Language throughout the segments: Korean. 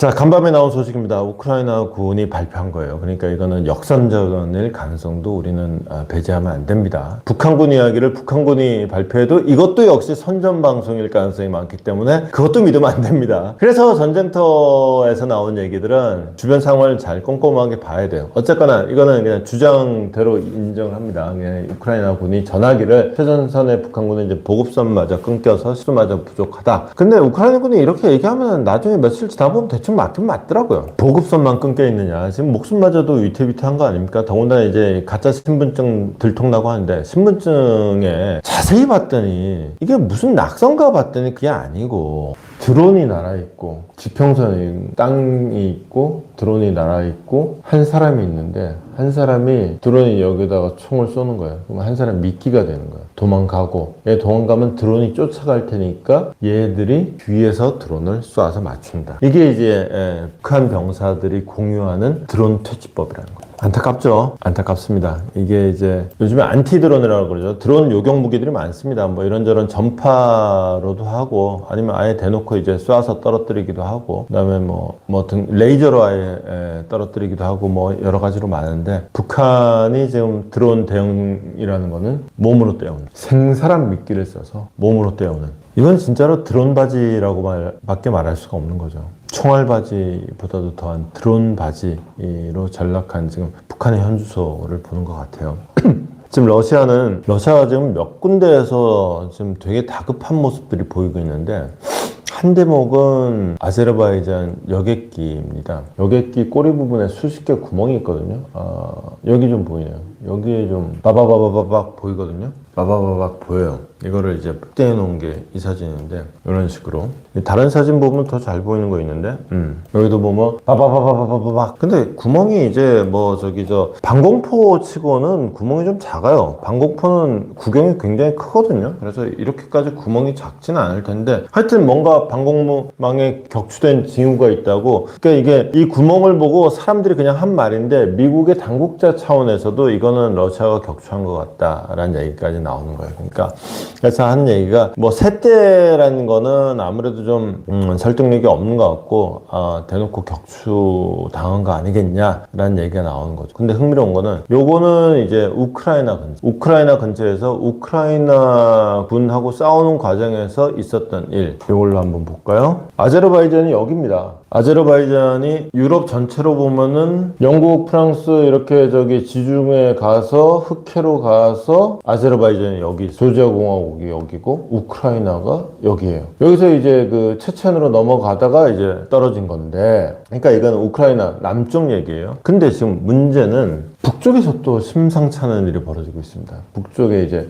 자, 간밤에 나온 소식입니다. 우크라이나군이 발표한 거예요. 그러니까 이거는 역선전일 가능성도 우리는 배제하면 안 됩니다. 북한군 이야기를 북한군이 발표해도 이것도 역시 선전 방송일 가능성이 많기 때문에 그것도 믿으면 안 됩니다. 그래서 전쟁터에서 나온 얘기들은 주변 상황을 잘 꼼꼼하게 봐야 돼요. 어쨌거나 이거는 그냥 주장대로 인정을 합니다. 그냥 우크라이나군이 전하기를 최전선의 북한군은 이제 보급선마저 끊겨서 수마저 부족하다. 근데 우크라이나군이 이렇게 얘기하면 나중에 며칠 지나 보면 대충 맞긴 맞더라고요. 보급선만 끊겨 있느냐. 지금 목숨마저도 위태위태한 거 아닙니까? 더군다나 이제 가짜 신분증 들통나고 하는데 신분증에 자세히 봤더니 이게 무슨 낙선가 봤더니 그게 아니고 드론이 날아있고 지평선이 땅이 있고 드론이 날아있고 한 사람이 있는데 한 사람이 드론이 여기다가 총을 쏘는 거예요. 그럼 한 사람 미끼가 되는 거예요. 도망가고 얘 도망가면 드론이 쫓아갈 테니까 얘들이 뒤에서 드론을 쏴서 맞춘다. 이게 이제 북한 병사들이 공유하는 드론 퇴치법이라는 거예요. 안타깝죠? 안타깝습니다. 이게 이제 요즘에 안티드론이라고 그러죠. 드론 요격 무기들이 많습니다. 뭐 이런저런 전파로도 하고 아니면 아예 대놓고 이제 쏴서 떨어뜨리기도 하고 그다음에 뭐 레이저로 아예 떨어뜨리기도 하고 뭐 여러 가지로 많은데 북한이 지금 드론 대응이라는 거는 몸으로 때우는 생사람 미끼를 써서 몸으로 때우는 이건 진짜로 드론 바지라고 밖에 말할 수가 없는 거죠. 총알 바지보다도 더한 드론 바지로 전락한 지금 북한의 현주소를 보는 것 같아요. 지금 러시아가 지금 몇 군데에서 지금 되게 다급한 모습들이 보이고 있는데 한 대목은 아제르바이잔 여객기입니다. 여객기 꼬리 부분에 수십 개 구멍이 있거든요. 여기 좀 보이네요. 여기에 좀 바바바바박 보이거든요. 바바바박 보여요. 이거를 이제 떼어 놓은 게 이 사진인데 이런 식으로 다른 사진 보면 더 잘 보이는 거 있는데 여기도 보면 바바바바바박 근데 구멍이 이제 방공포 치고는 구멍이 좀 작아요. 방공포는 구경이 굉장히 크거든요. 그래서 이렇게까지 구멍이 작지는 않을 텐데 하여튼 뭔가 방공망에 격추된 징후가 있다고. 그러니까 이게 이 구멍을 보고 사람들이 그냥 한 말인데 미국의 당국자 차원에서도 이거는 러시아가 격추한 것 같다라는 얘기까지 나오는 거예요. 그러니까 그래서 한 얘기가 뭐 새떼라는 거는 아무래도 좀 설득력이 없는 것 같고 대놓고 격추 당한 거 아니겠냐라는 얘기가 나오는 거죠. 근데 흥미로운 거는 요거는 이제 우크라이나 근처에서 우크라이나 군하고 싸우는 과정에서 있었던 일. 이걸로 한번 볼까요? 아제르바이잔이 여기입니다. 아제르바이잔이 유럽 전체로 보면은 영국, 프랑스 이렇게 지중해 가서 흑해로 가서 아제르바이잔이 여기 조지아 공화국이 여기고 우크라이나가 여기예요. 여기서 이제 그 체첸으로 넘어가다가 이제 떨어진 건데 그러니까 이건 우크라이나 남쪽 얘기예요. 근데 지금 문제는 북쪽에서 또 심상치 않은 일이 벌어지고 있습니다. 북쪽에 이제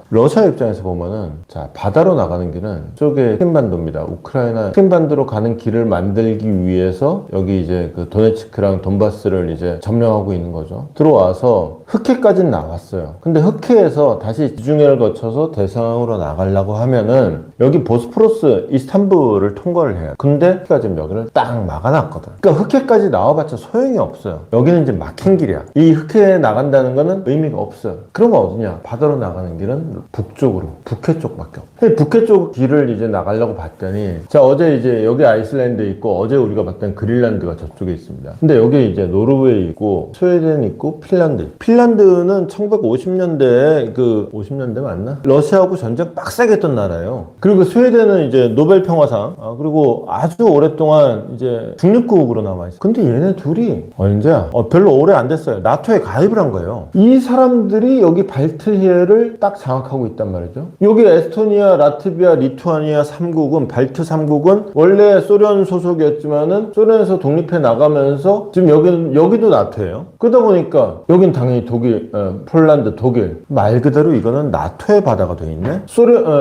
러시아 입장에서 보면은 바다로 나가는 길은 쪽에 크림반도입니다. 우크라이나 크림반도로 가는 길을 만들기 위해서 여기 이제 그 도네츠크랑 돈바스를 이제 점령하고 있는 거죠. 들어와서 흑해까지는 나왔어요. 근데 흑해에서 다시 지중해를 거쳐서 대서양으로 나가려고 하면은 여기 보스포러스 이스탄불을 통과를 해요. 근데 지금 여기를 딱 막아놨거든. 그러니까 흑해까지 나와봤자 소용이 없어요. 여기는 이제 막힌 길이야. 이 흑해에 나간다는 거는 의미가 없어요. 그러면 어디냐? 바다로 나가는 길은 북쪽으로, 북해 쪽밖에 없어. 북해 쪽 길을 이제 나가려고 봤더니 어제 이제 여기 아이슬란드 있고 어제 우리가 봤던 그린란드가 저쪽에 있습니다. 근데 여기 이제 노르웨이 있고 스웨덴 있고 핀란드는 1950년대에 50년대 맞나? 러시아하고 전쟁 빡세게 했던 나라예요. 그리고 스웨덴은 이제 노벨 평화상 그리고 아주 오랫동안 이제 중립국으로 남아있어요. 근데 얘네 둘이 언제야? 별로 오래 안 됐어요. 나토에 가입을 한 거예요. 이 사람들이 여기 발트해를 딱 장악하고 있단 말이죠. 여기 에스토니아, 라트비아, 리투아니아 3국은 발트 3국은 원래 소련 소속이었지만은 소련에서 독립해 나가면서 지금 여기도 나토예요. 그러다 보니까 여긴 당연히 독일, 폴란드, 독일 말 그대로 이거는 나토의 바다가 돼 있네.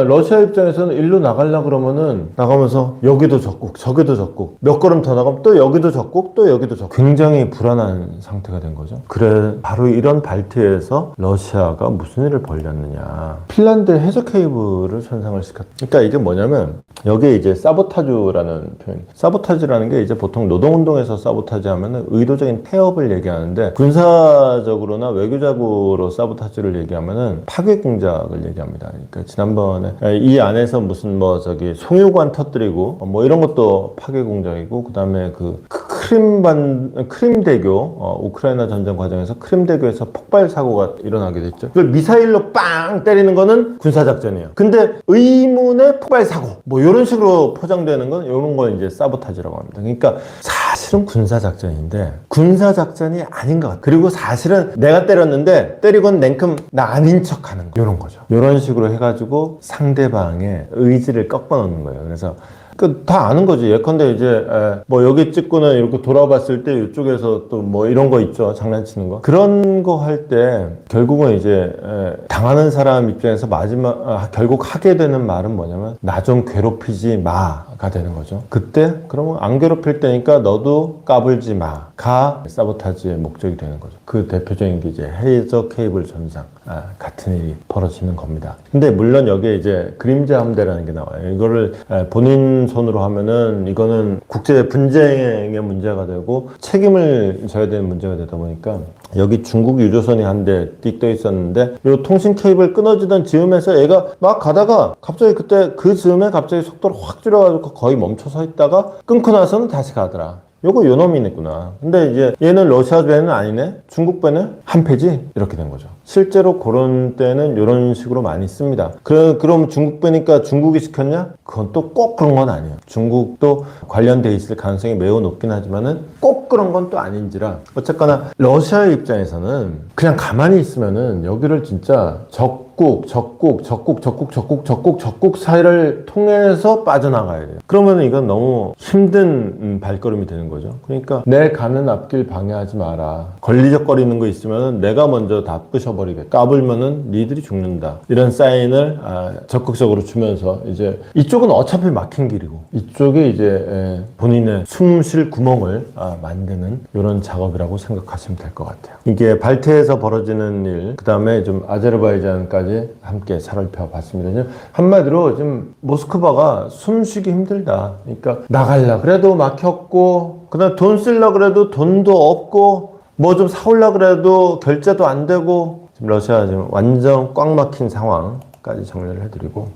러시아 입장에서는 일로 나가려고 그러면은 나가면서 여기도 적국, 저기도 적국, 몇 걸음 더 나가면 또 여기도 적국, 또 여기도 적국. 굉장히 불안한 상태가 된 거죠. 그래 바로 이런 발트에서 러시아가 무슨 일을 벌였느냐. 핀란드 해저 케이블을 손상을 시켰다. 그러니까 이게 뭐냐면 여기에 이제 사보타주라는 표현. 사보타지라는 게 이제 보통 노동운동에서 사보타지 하면은 의도적인 태업을 얘기하는데 군사적으로나 외교적으로 사보타지를 얘기하면은 파괴 공작을 얘기합니다. 그러니까 지난번에 이 안에서 무슨 뭐 저기 송유관 터뜨리고 뭐 이런 것도 파괴 공작이고, 그다음에 그 크림대교, 우크라이나 전쟁 과정에서 크림대교에서 폭발 사고가 일어나게 됐죠. 그걸 미사일로 빵 때리는 거는 군사작전이에요. 근데 의문의 폭발 사고, 뭐 이런 식으로 포장되는 건 이런 걸 이제 사보타지라고 합니다. 그러니까 사실은 군사작전인데 군사작전이 아닌 것 같아요. 그리고 사실은 내가 때렸는데 때리고는 냉큼 나 아닌 척 하는 거, 이런 거죠. 이런 식으로 해가지고 상대방의 의지를 꺾어놓는 거예요. 그래서 다 아는 거지. 예컨대 이제 뭐 여기 찍고는 이렇게 돌아봤을 때 이쪽에서 또 뭐 이런 거 있죠. 장난치는 거. 그런 거 할 때 결국은 이제 당하는 사람 입장에서 마지막 결국 하게 되는 말은 뭐냐면 나 좀 괴롭히지 마가 되는 거죠. 그때 그러면 안 괴롭힐 때니까 너도 까불지 마가 사보타지의 목적이 되는 거죠. 그 대표적인 게 이제 헤이저 케이블 전상 같은 일이 벌어지는 겁니다. 근데 물론 여기에 이제 그림자 함대라는 게 나와요. 이거를 본인 손으로 하면은 이거는 국제 분쟁의 문제가 되고 책임을 져야 되는 문제가 되다 보니까 여기 중국 유조선이 한 대 띡 떠 있었는데 이 통신 케이블 끊어지던 즈음에서 얘가 막 가다가 갑자기 그때 그 즈음에 갑자기 속도를 확 줄여가지고 거의 멈춰 서 있다가 끊고 나서는 다시 가더라. 요거 요놈이구나. 근데 이제 얘는 러시아 배는 아니네? 중국 배는 한 패지? 이렇게 된 거죠. 실제로 그런 때는 이런 식으로 많이 씁니다. 그럼 중국 배니까 중국이 시켰냐? 그건 또 꼭 그런 건 아니에요. 중국도 관련돼 있을 가능성이 매우 높긴 하지만은 꼭 그런 건 또 아닌지라. 어쨌거나 러시아의 입장에서는 그냥 가만히 있으면은 여기를 진짜 적국 사이를 통해서 빠져나가야 돼요. 그러면 이건 너무 힘든 발걸음이 되는 거죠. 그러니까 내 가는 앞길 방해하지 마라. 걸리적거리는 거 있으면 내가 먼저 다 부셔버리게. 까불면은 니들이 죽는다. 이런 사인을 적극적으로 주면서 이제 이쪽은 어차피 막힌 길이고 이쪽에 이제 본인의 숨 쉴 구멍을 만드는 이런 작업이라고 생각하시면 될 것 같아요. 이게 발트에서 벌어지는 일, 그 다음에 좀 아제르바이잔까지 함께 살펴봤습니다. 한마디로 지금 모스크바가 숨쉬기 힘들다. 그러니까 나가려 그래도 막혔고, 그다음 돈 쓰려 그래도 돈도 없고, 뭐 좀 사올려 그래도 결제도 안 되고, 지금 러시아 지금 완전 꽉 막힌 상황까지 정리를 해드리고.